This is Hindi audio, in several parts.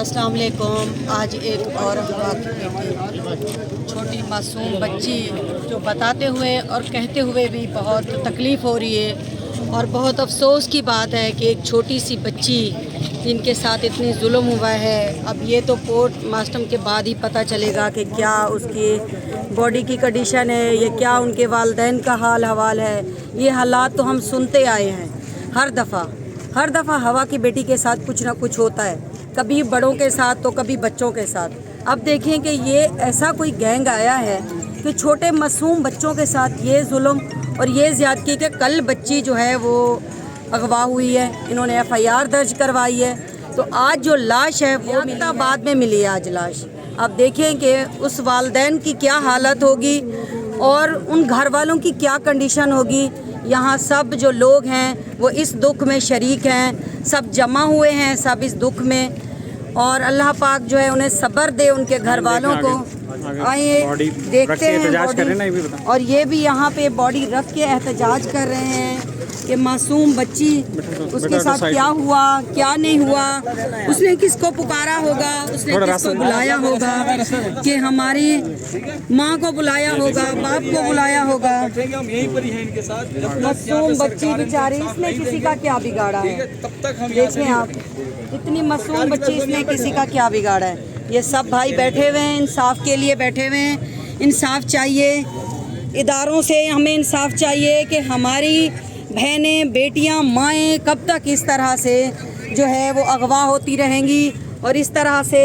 अस्सलाम वालेकुम। आज एक और छोटी मासूम बच्ची जो बताते हुए और कहते हुए भी बहुत तकलीफ़ हो रही है और बहुत अफसोस की बात है कि एक छोटी सी बच्ची जिनके साथ इतनी जुल्म हुआ है। अब ये तो पोस्टमार्टम के बाद ही पता चलेगा कि क्या उसकी बॉडी की कंडीशन है, ये क्या उनके वालिदैन का हाल हवाल है। ये हालात तो हम सुनते आए हैं हर दफ़ा हवा की बेटी के साथ कुछ ना कुछ होता है, कभी बड़ों के साथ तो कभी बच्चों के साथ। अब देखें कि ये ऐसा कोई गैंग आया है कि छोटे मासूम बच्चों के साथ ये जुल्म और ये ज़्यादती कि कल बच्ची जो है वो अगवा हुई है, इन्होंने FIR दर्ज करवाई है। तो आज जो लाश है वो बाद में मिली है आज लाश। अब देखें कि उस वालिदैन की क्या हालत होगी और उन घर वालों की क्या कंडीशन होगी। यहाँ सब जो लोग हैं वो इस दुख में शरीक हैं, सब जमा हुए हैं सब इस दुख में। और अल्लाह पाक जो है उन्हें सब्र दे उनके घर वालों को। आइए देखते हैं। और ये भी यहाँ पे बॉडी रख के एहतजाज कर रहे हैं कि मासूम बच्ची उसके साथ क्या हुआ क्या नहीं हुआ, उसने किसको पुकारा होगा, उसने किसको बुलाया होगा, कि हमारी माँ को बुलाया होगा, बाप को बुलाया होगा। मासूम बच्ची बेचारी, इसने किसी का क्या बिगाड़ा है। देखें आप, इतनी मासूम बच्ची, इसने किसी का क्या बिगाड़ा है। ये सब भाई बैठे हुए हैं, इंसाफ के लिए बैठे हुए हैं। इंसाफ चाहिए इदारों से, हमें इंसाफ चाहिए कि हमारी बहनें बेटियां माएँ कब तक इस तरह से जो है वो अगवा होती रहेंगी और इस तरह से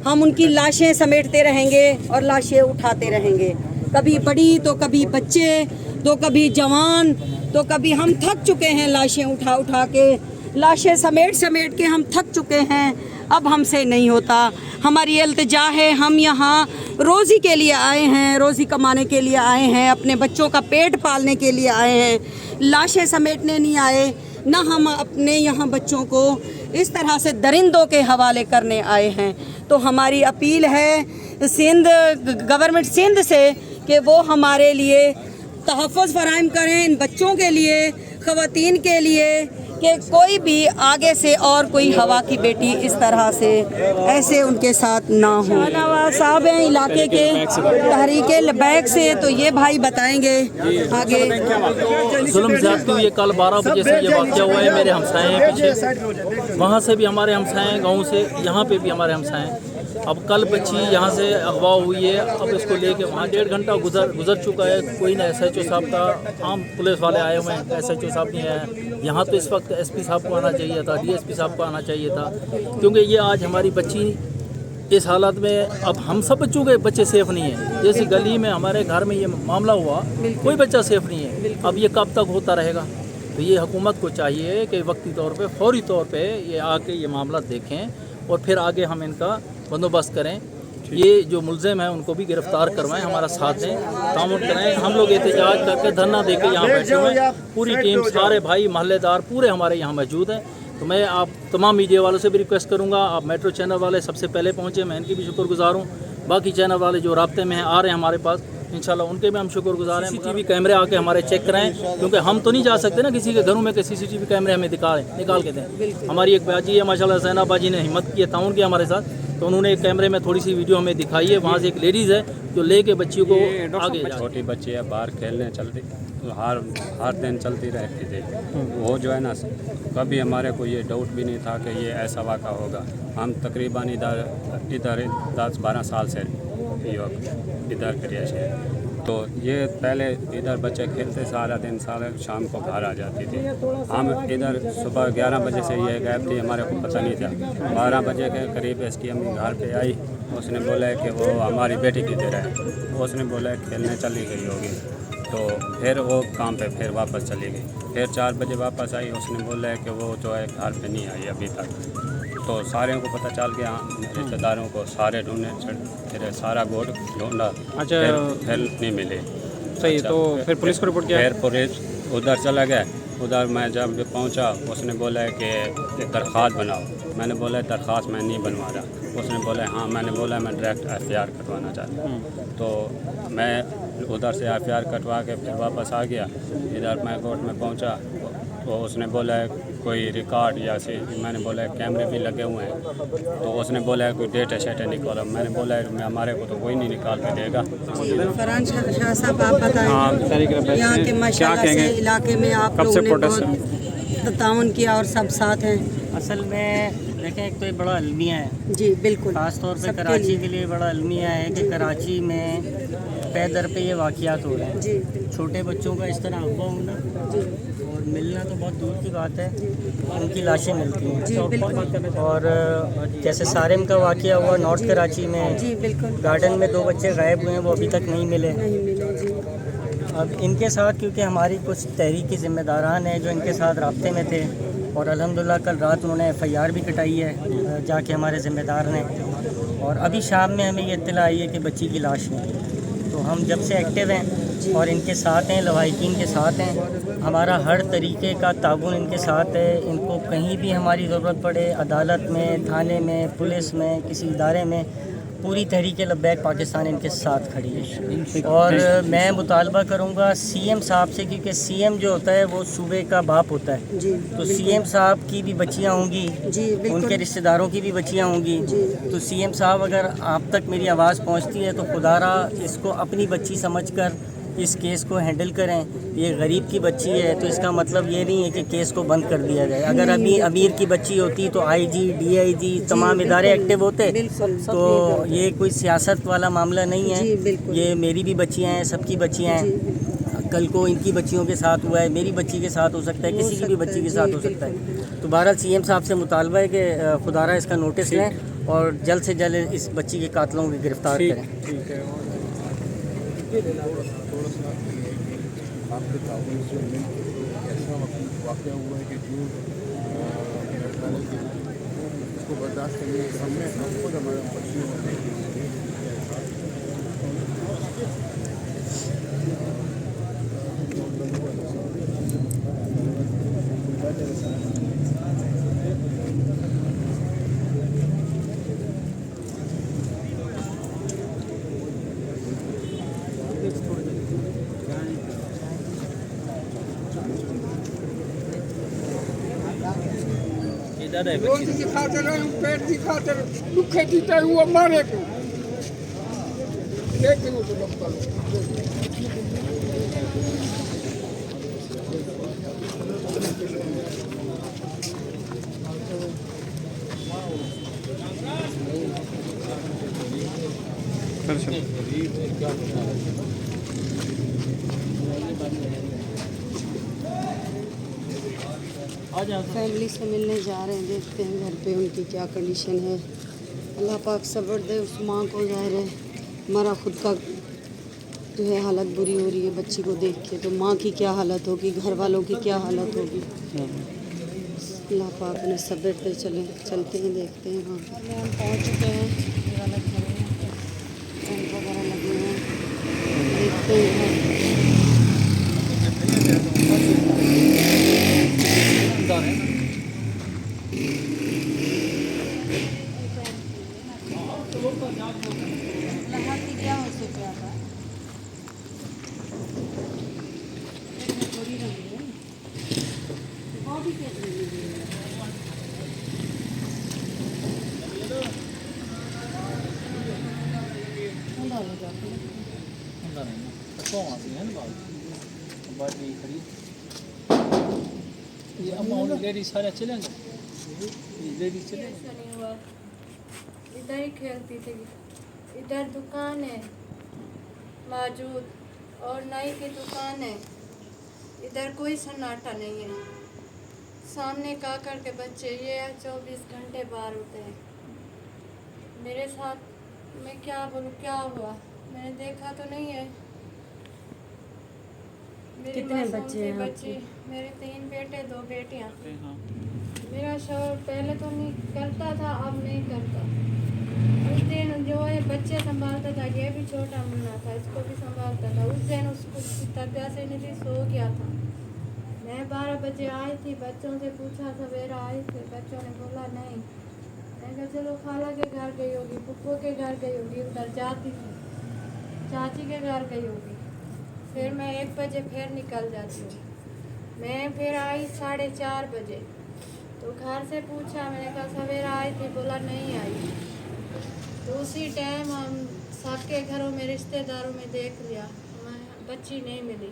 हम उनकी लाशें समेटते रहेंगे और लाशें उठाते रहेंगे। कभी बड़ी तो कभी बच्चे तो कभी जवान तो कभी हम थक चुके हैं लाशें उठा उठा के, लाशें समेट समेट के हम थक चुके हैं। अब हमसे नहीं होता। हमारी इल्तिजा है, हम यहाँ रोज़ी के लिए आए हैं, रोज़ी कमाने के लिए आए हैं, अपने बच्चों का पेट पालने के लिए आए हैं, लाशें समेटने नहीं आए। ना हम अपने यहाँ बच्चों को इस तरह से दरिंदों के हवाले करने आए हैं। तो हमारी अपील है गवर्नमेंट सिंध से कि वो हमारे लिए तहफ़्फ़ुज़ फराहम करें इन बच्चों के लिए, ख़वातीन के लिए, कि कोई भी आगे से और कोई हवा की बेटी इस तरह से ऐसे उनके साथ ना हो। नवाज साहब हैं इलाके के तहरीके लबैक से, तो ये भाई बताएंगे आगे। जुल्म ज़्यादती हुई है। कल 12 बजे से ये वाक़या हुआ है। मेरे हमसाए हैं पीछे, वहाँ से भी हमारे हमसाए हैं, गाँव से यहाँ पे भी हमारे हमसाए हैं। अब कल बच्ची यहाँ से अगवा हुई है। अब इसको लेके वहाँ 1.5 घंटा गुजर चुका है। कोई ना SHO साहब का, आम पुलिस वाले आए हुए हैं, SHO साहब नहीं आए यहाँ। तो इस वक्त SP साहब को आना चाहिए था, DSP साहब को आना चाहिए था, क्योंकि ये आज हमारी बच्ची इस हालत में। अब हम सब बच्चों के बच्चे सेफ़ नहीं हैं। जैसे गली में हमारे घर में ये मामला हुआ, कोई बच्चा सेफ़ नहीं है। अब ये कब तक होता रहेगा। तो ये हुकूमत को चाहिए कि वक्ती तौर पे, फौरी तौर पे ये आके ये मामला देखें और फिर आगे हम इनका बंदोबस्त करें। ये जो मुलजिम हैं उनको भी गिरफ़्तार करवाएं, हमारा साथ दें, तामुन करें। हम लोग एहतजाज करके धरना देके यहाँ बैठे हुए हैं। पूरी टीम, सारे भाई महल्लेदार पूरे हमारे यहाँ मौजूद हैं। तो मैं आप तमाम मीडिया वालों से भी रिक्वेस्ट करूँगा, आप मेट्रो चैनल वाले सबसे पहले पहुँचे, मैं इनकी भी शुक्रगुजार हूँ। बाकी चैनल वाले जो राब्ते में हैं, आ रहे हैं हमारे पास, इंशाल्लाह उनके भी हम शुक्रगुजार हैं। CCTV कैमरे आके हमारे चेक कराएं, क्योंकि हम तो नहीं जा सकते ना किसी के घरों में कि CCTV कैमरे हमें निकाल के दें। हमारी एक बाजी है माशाल्लाह, ज़ैनब बाजी ने हिम्मत की, ताउन किया हमारे साथ। तो उन्होंने एक कैमरे में थोड़ी सी वीडियो हमें दिखाई है। वहाँ से एक लेडीज़ है जो लेके बच्चियों को आगे, छोटी बच्ची है, बाहर खेलने चलती, हर दिन चलती रहती थी। वो जो है ना, कभी हमारे को ये डाउट भी नहीं था कि ये ऐसा वाक़ा होगा। हम तकरीबन इधर 10-12 साल से इधर क्रियाश है। तो ये पहले इधर बच्चे खेलते सारा दिन, सारा शाम को घर आ जाती थी। हम इधर सुबह 11 बजे से ये गायब थी, हमारे को पता नहीं था। 12 बजे के करीब इसकी अम्मी घर पे आई, उसने बोला कि वो हमारी बेटी किधर है। उसने बोला खेलने चली गई होगी। तो फिर वो काम पे फिर वापस चली गई। फिर 4 बजे वापस आई, उसने बोला कि वो जो है घर पे नहीं आई अभी तक। तो सारे को पता चल गया, रिश्तेदारों को सारे ढूंढने, फिर सारा गोद ढूंढा। अच्छा, फिर नहीं मिले। सही। अच्छा, तो फिर पुलिस को रिपोर्ट किया? फिर पुलिस उधर चला गया। उधर मैं जब पहुंचा, उसने बोला कि एक दरख्वास्त बनाओ। मैंने बोला दरख्वास्त मैं नहीं बनवा रहा। उसने बोला हाँ। मैंने बोला मैं डायरेक्ट FIR कटवाना चाहता हूँ। तो मैं उधर से FIR कटवा के फिर वापस आ गया। इधर मैं कोर्ट में पहुँचा, तो उसने बोला है कोई रिकॉर्ड या से, मैंने बोला है कैमरे भी लगे हुए हैं, तो उसने बोला है कोई डेटा शेटा निकाला। मैंने बोला है हमारे को तो कोई नहीं निकाल के देगा। फरहान शाह साहब, आप बताएं यहाँ के माशाल्लाह से इलाके में आप लोगों ने बहुत ताउन किया और सब साथ हैं। असल में देखें, एक तो ये बड़ा अलमिया है जी बिल्कुल, ख़ास तौर पे कराची के लिए बड़ा अलमिया है कि कराची में पे दर पे ये वाक़ियात हो रहे हैं। जी छोटे बच्चों का इस तरह अगवा होना और मिलना तो बहुत दूर की बात है, उनकी लाशें मिलती हैं। और जैसे सारिम का वाक़या हुआ नॉर्थ कराची में, जी बिल्कुल, गार्डन में 2 बच्चे गायब हुए हैं, वो अभी तक नहीं मिले। नहीं मिले जी। अब इनके साथ क्योंकि हमारी कुछ तहरीकी ज़िम्मेदारान हैं जो इनके साथ राब्ते में थे, और अल्हम्दुलिल्लाह कल रात उन्होंने FIR भी कटाई है जाके हमारे ज़िम्मेदार ने, और अभी शाम में हमें ये इत्तला आई है कि बच्ची की लाश है। तो हम जब से एक्टिव हैं और इनके साथ हैं, लवाहिकीन के साथ हैं, हमारा हर तरीके का ताउन इनके साथ है। इनको कहीं भी हमारी ज़रूरत पड़े, अदालत में, थाने में, पुलिस में, किसी इदारे में, पूरी तहरीक लब्बैक पाकिस्तान इनके साथ खड़ी है। और मैं मुतालबा करूँगा CM साहब से, क्योंकि CM जो होता है वो सूबे का बाप होता है, जी तो CM साहब की भी बच्चियाँ होंगी, जी बिल्कुल, उनके रिश्तेदारों की भी बच्चियाँ होंगी। तो CM साहब अगर आप तक मेरी आवाज़ पहुँचती है तो खुदारा इसको अपनी बच्ची समझकर इस केस को हैंडल करें। ये गरीब की बच्ची है तो इसका मतलब ये नहीं है कि केस को बंद कर दिया जाए। अगर अभी अमीर की बच्ची होती तो IG, DIG तमाम इदारे एक्टिव होते। तो ये कोई सियासत वाला मामला नहीं है, ये मेरी भी बच्चियाँ हैं, सबकी बच्चियाँ हैं। कल को इनकी बच्चियों के साथ हुआ है, मेरी बच्ची के साथ हो सकता है, किसी की भी बच्ची के साथ हो सकता है। तो बहरहाल CM साहब से मुतालबा है कि खुदारा इसका नोटिस लें और जल्द से जल्द इस बच्ची के कातलों को गिरफ्तार करें। ठीक है। आपके ताउन से ऐसा वाक़या हुआ है कि जो उसको बर्दाश्त करने के हमने खुद हमारे बच्चियों रोज दिखाते रहे, पेट दिखाते रहे, दुखे जीते हुए मारे को लेकिन उसे फैमिली से मिलने जा रहे हैं, देखते हैं घर पे उनकी क्या कंडीशन है। अल्लाह पाक सब्र दे उस माँ को। ज़ाहिर है हमारा खुद का जो है हालत बुरी हो रही है बच्ची को देख के, तो माँ की क्या हालत होगी, घर वालों की क्या हालत होगी। अल्लाह पाक उन्हें सब्र दे। चलते हैं, देखते हैं। हाँ हम पहुँच चुके हैं, टेंट वगैरह लगे हैं, देखते हैं। ये अम्मा लेडीज सारे चलेंगे, लेडीज चलेंगे। ऐसा नहीं हुआ, इधर ही खेलती थी। इधर दुकान है मौजूद और नाई की दुकान है, इधर कोई सन्नाटा नहीं है। सामने काकर के बच्चे ये 24 घंटे बाहर होते हैं। मेरे साथ मैं क्या बोलूँ, क्या हुआ, मैंने देखा तो नहीं है। कितने बच्चे हैं बच्चे मेरे 3 बेटे 2 बेटियाँ। मेरा शौहर पहले तो नहीं करता था, अब नहीं करता। उस दिन जो है बच्चे संभालता था, ये भी छोटा मुन्ना था, इसको भी संभालता था। उस दिन उसको तबीयत से नहीं सो गया था। मैं 12 बजे आई थी, बच्चों से पूछा, सवेरा आई थी, बच्चों ने बोला नहीं। मैं कहा चलो खाला के घर गई होगी, पुप्पो के घर गई होगी, उधर जाती थी, चाची के घर गई होगी। फिर मैं 1 बजे फिर निकल जाती हूँ। मैं फिर आई 4:30 बजे, तो घर से पूछा, मैंने कहा सवेरा आई थी, बोला नहीं आई। तो उसी टाइम हम सबके घरों में रिश्तेदारों में देख लिया, बच्ची नहीं मिली।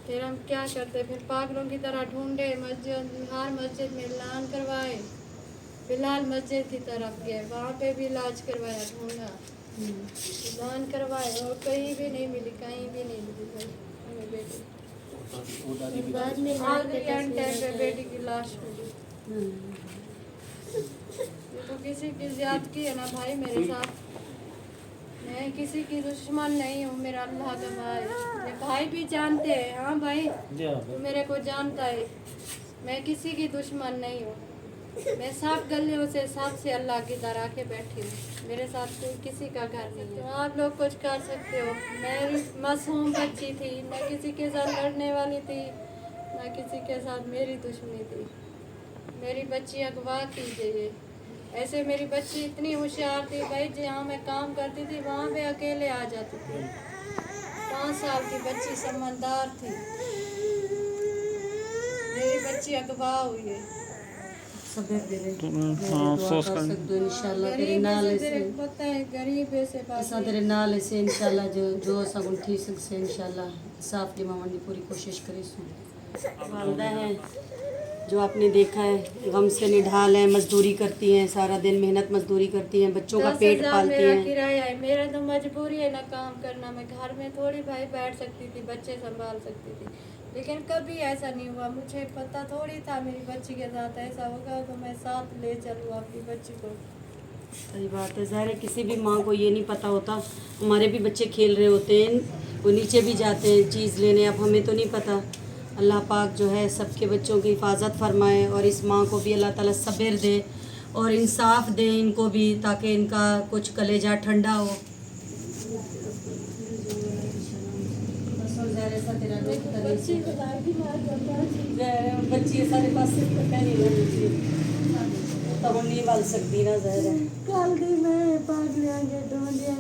फिर हम क्या करते, फिर पागलों की तरह ढूंढे, हर मस्जिद में ऐलान करवाए, बिलाल मस्जिद की तरफ गए, वहाँ पे भी इलाज करवाया, ढूंढा, ऐलान करवाए और कहीं भी नहीं मिली, कहीं भी नहीं मिली भाई हमें बेटी। बाद में टाइम पे बेटी की लाश मिली। ये तो किसी की ज़्यादती है ना भाई मेरे साथ। मैं किसी की दुश्मन नहीं हूँ, मेरा अल्लाह का भाई, मेरे भाई भी जानते हैं। हाँ भाई, तू मेरे को जानता है, मैं किसी की दुश्मन नहीं हूँ। मैं सब गलियों से सबसे अल्लाह की तरह के बैठी हूँ, मेरे साथ कोई किसी का घर नहीं है। तो आप लोग कुछ कर सकते हो। मैं मासूम बच्ची थी, न किसी के साथ लड़ने वाली थी, न किसी के साथ मेरी दुश्मनी थी। मेरी बच्ची अगवा की गई। ऐसे मेरी बच्ची इतनी होशियार थी भाई, जहाँ मैं काम करती थी वहाँ पे अकेले आ जाती थी। 5 साल की बच्ची समझदार थी, मेरी बच्ची अगवा हुई है। अफसोस कर इंशाल्लाह तेरे नाल से पता है गरीब ऐसे असा तेरे नाल से इंशाल्लाह जो सब ठीक से इंशाल्लाह साफ की मामन की पूरी कोशिश करी। वालदा है जो आपने देखा है, गम से निढाल है, मजदूरी करती हैं, सारा दिन मेहनत मजदूरी करती हैं, बच्चों का पेट पालती मेरा हैं। किराया है, मेरा तो मजबूरी है ना काम करना। मैं घर में थोड़ी भाई बैठ सकती थी, बच्चे संभाल सकती थी, लेकिन कभी ऐसा नहीं हुआ। मुझे पता थोड़ी था मेरी बच्ची के साथ ऐसा होगा, तो मैं साथ ले चलूँ अपनी बच्ची को। सही बात है, ज़ाहिर है किसी भी माँ को ये नहीं पता होता। हमारे भी बच्चे खेल रहे होते हैं, वो नीचे भी जाते हैं चीज़ लेने, अब हमें तो नहीं पता। अल्लाह पाक जो है सबके बच्चों की हिफाजत फरमाए और इस माँ को भी अल्लाह ताला सब्र दे और इंसाफ दे इनको भी, ताकि इनका कुछ कलेजा ठंडा हो। बच्ची सारे पास तो नहीं बल सकती ना, ज़ाहिर है। कल दी मैं पागलियां के ढूंढिया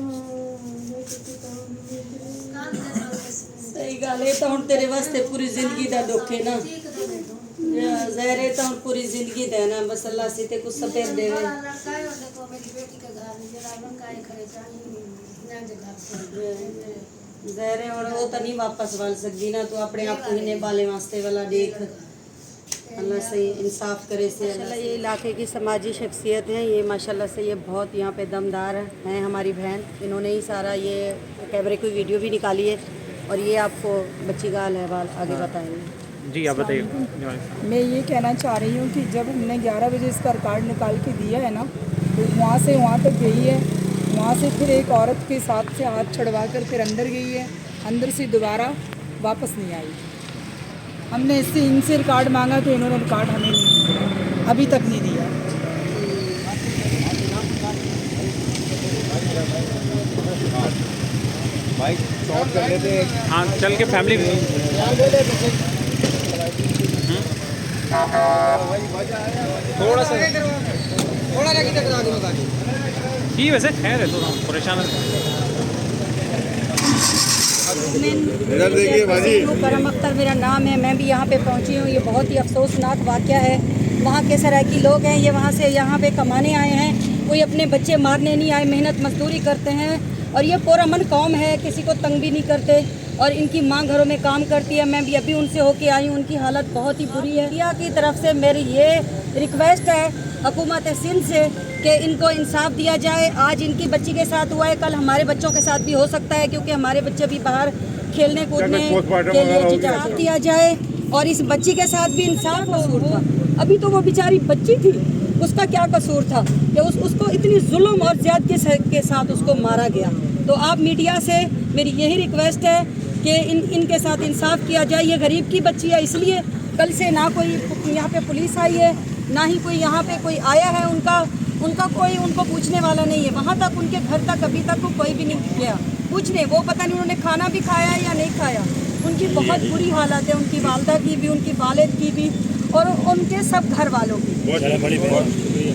सही गल है, तो हम तेरे वास्ते पूरी जिंदगी का दुख है ना, ज़ाहिर है, तो हम पूरी जिंदगी का है ना, बस अल्लाह से ते कुछ सपेर देवे। ज़ाहिर है और वो तो नहीं वापस वाल सकती ना, तो अपने आप को ही बाले वास्ते वाला देख, अल्लाह से इंसाफ करे से। माशाल्लाह ये इलाके की समाजी शख्सियत हैं, ये माशाल्लाह से ये बहुत यहाँ पे दमदार हैं। हमारी बहन, इन्होंने ही सारा ये कैमरे की वीडियो भी निकाली है और ये आपको बच्ची का हाल अहवाल आगे बताएंगे। जी आप बताइए। मैं ये कहना चाह रही हूँ कि जब हमने 11 बजे इसका कार्ड निकाल के दिया है ना, तो वहाँ से वहाँ तक गई है, वहाँ से फिर एक औरत के साथ से हाथ छड़वा कर फिर अंदर गई है, अंदर से दोबारा वापस नहीं आई। हमने इनसे रिकॉर्ड मांगा तो इन्होंने रिकॉर्ड हमें नहीं, अभी तक नहीं दिया। भाई शॉर्ट कर लेते, हाँ चल के फैमिली थोड़ा सा ठीक वैसे खैर है, थोड़ा परेशान है। करम अख्तर मेरा नाम है, मैं भी यहाँ पे पहुँची हूँ। ये बहुत ही अफसोसनाक वाक़या है। वहाँ के सराइकी लोग हैं, ये वहाँ से यहाँ पे कमाने आए हैं, कोई अपने बच्चे मारने नहीं आए, मेहनत मजदूरी करते हैं और ये पुरअमन कौम है, किसी को तंग भी नहीं करते और इनकी माँ घरों में काम करती है। मैं भी अभी उनसे होके आई हूँ, उनकी हालत बहुत ही बुरी है। इंडिया की तरफ से मेरी ये रिक्वेस्ट है हुकूमत सिंध से कि इनको इंसाफ दिया जाए। आज इनकी बच्ची के साथ हुआ है, कल हमारे बच्चों के साथ भी हो सकता है, क्योंकि हमारे बच्चे भी बाहर खेलने कूदने के लिए इंसाफ दिया जाए और इस बच्ची के साथ भी इंसाफ कसूर था। अभी तो वो बेचारी बच्ची थी, उसका क्या कसूर था कि उसको इतनी जुल्म और ज़्यादती के साथ उसको मारा गया। तो आप मीडिया से मेरी यही रिक्वेस्ट है कि इनके साथ इंसाफ किया जाए। ये गरीब की बच्ची है, इसलिए कल से ना कोई यहाँ पे पुलिस आई है, ना ही कोई यहाँ पे कोई आया है, उनका कोई उनको पूछने वाला नहीं है। वहाँ तक उनके घर तक अभी तक कोई भी नहीं गया पूछने। वो पता नहीं उन्होंने खाना भी खाया या नहीं खाया। उनकी बहुत बुरी हालत है, उनकी वालदा की भी, उनकी वालिद की भी और उनके सब घर वालों की।